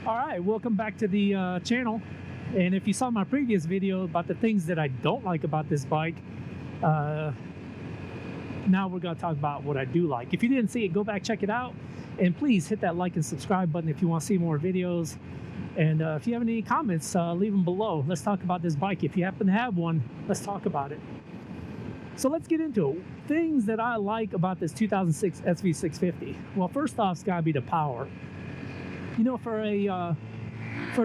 Alright, welcome back to the channel. And if you saw my previous video about the things that I don't like about this bike, now we're going to talk about what I do like. If you didn't see it, go back, check it out. And please hit that like and subscribe button if you want to see more videos. And if you have any comments, leave them below. Let's talk about this bike. If you happen to have one, let's talk about it. So let's get into it. Things that I like about this 2006 SV650. Well, first off, it's got to be the power. You know, for a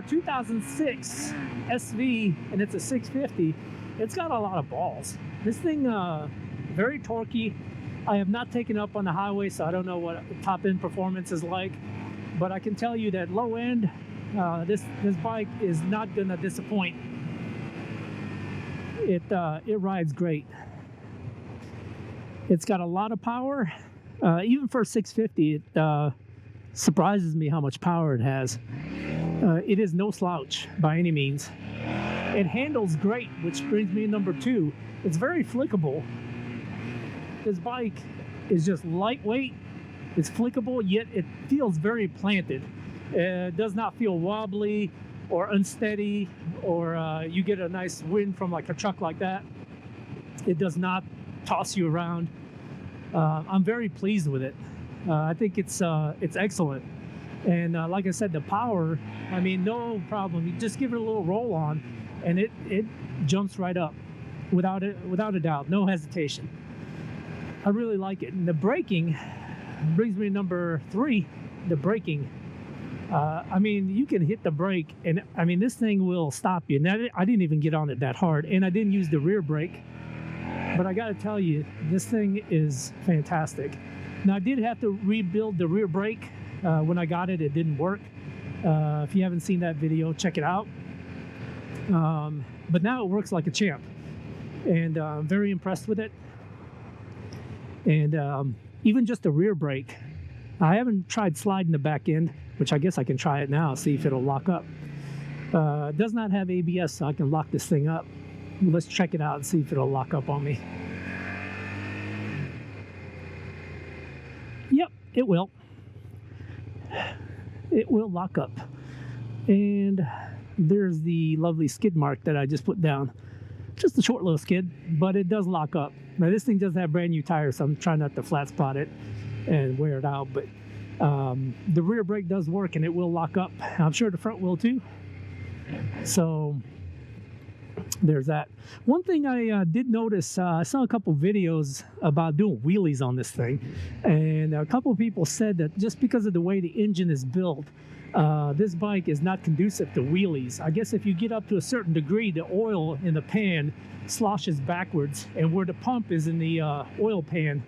2006 SV, and it's a 650, it's got a lot of balls. This thing, very torquey. I have not taken up on the highway, so I don't know what top end performance is like, but I can tell you that low end, this bike is not gonna disappoint. It rides great. It's got a lot of power. Even for a 650, it surprises me how much power it has. It is no slouch by any means. It handles great, which brings me to number two. It's very flickable. This bike is just lightweight, it's flickable, yet it feels very planted. It does not feel wobbly or unsteady, or you get a nice wind from like a truck like that. It does not toss you around. I'm very pleased with it. I think it's excellent. And like I said, the power, I mean, no problem. You just give it a little roll on and it jumps right up without a doubt, no hesitation. I really like it. And the braking brings me to number three, the braking. I mean, you can hit the brake and I mean, this thing will stop you. Now, I didn't even get on it that hard, and I didn't use the rear brake, but I got to tell you, this thing is fantastic. Now, I did have to rebuild the rear brake. When I got it, it didn't work. If you haven't seen that video, check it out. But now it works like a champ, and I'm very impressed with it. And even just the rear brake, I haven't tried sliding the back end, which I guess I can try it now, see if it'll lock up. It does not have ABS, so I can lock this thing up. Let's check it out and see if it'll lock up on me. Yep, it will. It will lock up. And there's the lovely skid mark that I just put down. Just a short little skid, but it does lock up. Now, this thing does have brand new tires, so I'm trying not to flat spot it and wear it out, but the rear brake does work and it will lock up. I'm sure the front will too. So there's that. One thing I did notice, I saw a couple videos about doing wheelies on this thing, and a couple people said that just because of the way the engine is built, this bike is not conducive to wheelies. I guess if you get up to a certain degree, the oil in the pan sloshes backwards, and where the pump is in the oil pan,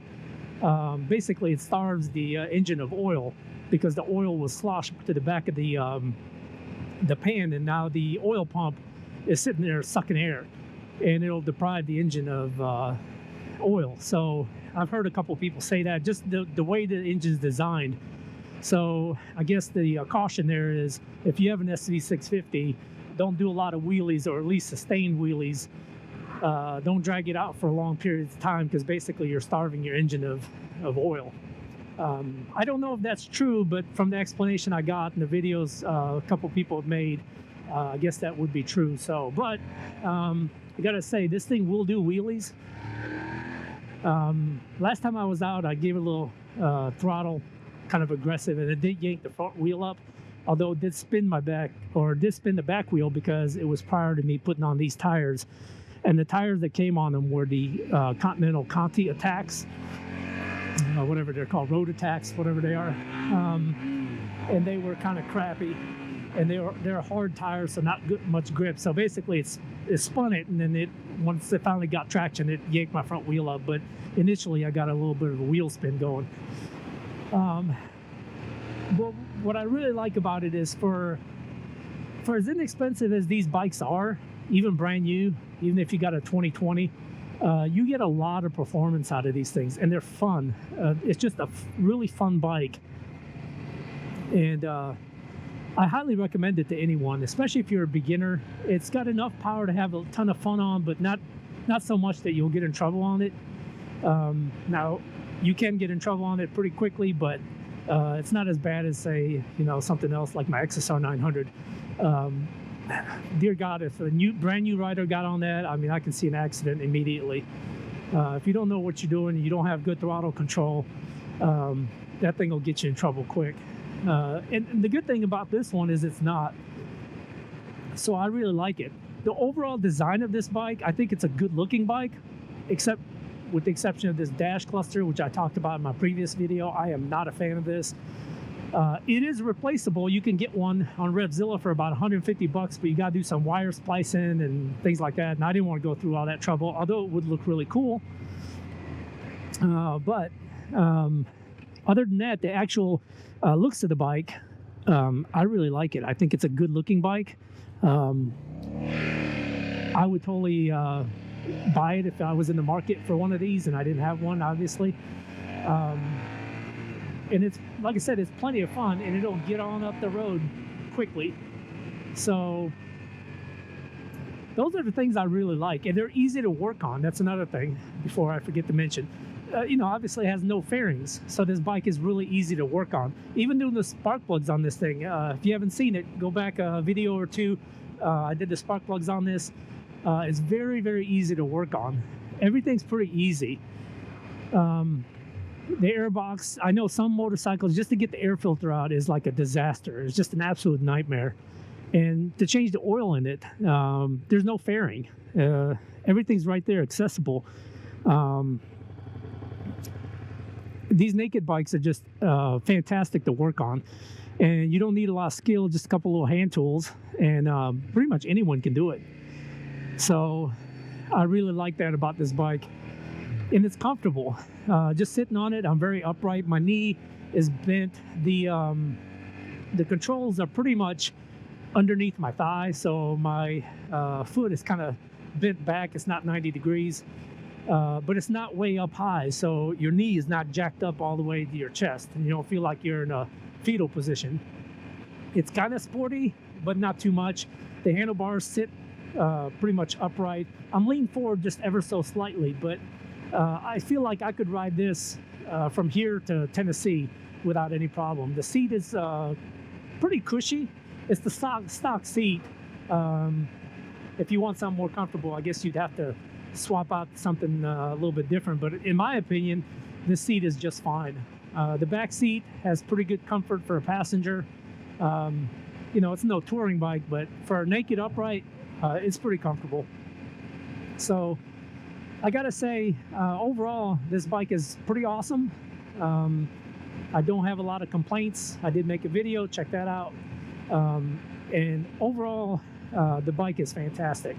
basically it starves the engine of oil, because the oil will slosh to the back of the pan, and now the oil pump is sitting there sucking air, and it'll deprive the engine of oil. So I've heard a couple people say that, just the way the engine's designed. So I guess the caution there is, if you have an SV650, don't do a lot of wheelies, or at least sustained wheelies. Don't drag it out for long periods of time, because basically you're starving your engine of oil. I don't know if that's true, but from the explanation I got in the videos a couple people have made, I guess that would be true. So, but I gotta say, this thing will do wheelies. Last time I was out, I gave it a little throttle, kind of aggressive, and it did yank the front wheel up. Although it did spin my back, or did spin the back wheel, because it was prior to me putting on these tires. And the tires that came on them were the Continental Conti Attacks, whatever they're called, road attacks, whatever they are. And they were kind of crappy. And they're hard tires, so not much grip. So basically, it spun it, and then once it finally got traction, it yanked my front wheel up. But initially, I got a little bit of a wheel spin going. But what I really like about it is, for as inexpensive as these bikes are, even brand new, even if you got a 2020, you get a lot of performance out of these things, and they're fun. It's just a really fun bike, and I highly recommend it to anyone, especially if you're a beginner. It's got enough power to have a ton of fun on, but not so much that you'll get in trouble on it. Now, you can get in trouble on it pretty quickly, but It's not as bad as, say, something else like my XSR 900. Dear God, if a brand new rider got on that, I mean, I can see an accident immediately. If you don't know what you're doing, you don't have good throttle control, that thing will get you in trouble quick. And the good thing about this one is it's not. So I really like it. The overall design of this bike, I think it's a good looking bike, except with the exception of this dash cluster, which I talked about in my previous video. I am not a fan of this. It is replaceable. You can get one on Revzilla for about 150 bucks, but you got to do some wire splicing and things like that. And I didn't want to go through all that trouble, although it would look really cool. But other than that, the actual looks of the bike, I really like it. I think it's a good looking bike. I would totally buy it if I was in the market for one of these and I didn't have one, obviously. And it's, like I said, it's plenty of fun, and it'll get on up the road quickly. So those are the things I really like, and they're easy to work on. That's another thing before I forget to mention. Obviously it has no fairings, so this bike is really easy to work on. Even doing the spark plugs on this thing, if you haven't seen it, go back a video or two. I did the spark plugs on this. It's very, very easy to work on. Everything's pretty easy. The air box, I know some motorcycles, just to get the air filter out is like a disaster. It's just an absolute nightmare. And to change the oil in it, there's no fairing. Everything's right there, accessible. These naked bikes are just fantastic to work on. And you don't need a lot of skill, just a couple little hand tools. And pretty much anyone can do it. So I really like that about this bike. And it's comfortable. Just sitting on it, I'm very upright. My knee is bent. The controls are pretty much underneath my thigh, so my foot is kind of bent back. It's not 90 degrees, but it's not way up high, so your knee is not jacked up all the way to your chest, and you don't feel like you're in a fetal position. It's kind of sporty, but not too much. The handlebars sit pretty much upright. I'm leaning forward just ever so slightly, but I feel like I could ride this from here to Tennessee without any problem. The seat is pretty cushy. It's the stock seat. If you want something more comfortable, I guess you'd have to swap out something a little bit different. But in my opinion, this seat is just fine. The back seat has pretty good comfort for a passenger. It's no touring bike, but for a naked upright, it's pretty comfortable. So I gotta say, overall, this bike is pretty awesome. I don't have a lot of complaints. I did make a video, check that out. And overall, the bike is fantastic.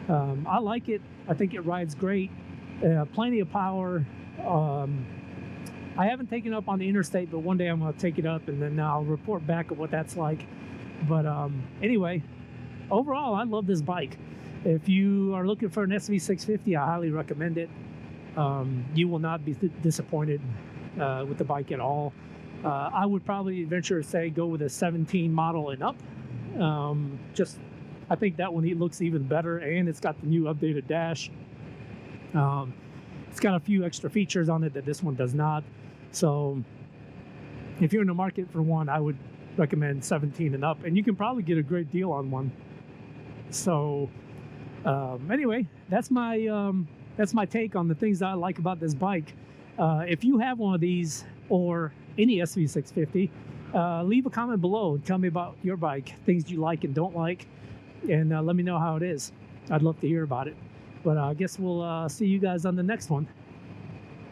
I like it. I think it rides great. Plenty of power. I haven't taken it up on the interstate, but one day I'm gonna take it up and then I'll report back at what that's like. But anyway, overall, I love this bike. If you are looking for an SV650, I highly recommend it. You will not be disappointed with the bike at all. I would probably venture to say go with a 17 model and up. I think that one looks even better, and it's got the new updated dash. It's got a few extra features on it that this one does not. So if you're in the market for one, I would recommend 17 and up, and you can probably get a great deal on one. So anyway, that's my take on the things that I like about this bike. If you have one of these or any SV650, leave a comment below and tell me about your bike, things you like and don't like, and let me know how it is. I'd love to hear about it. But I guess we'll see you guys on the next one.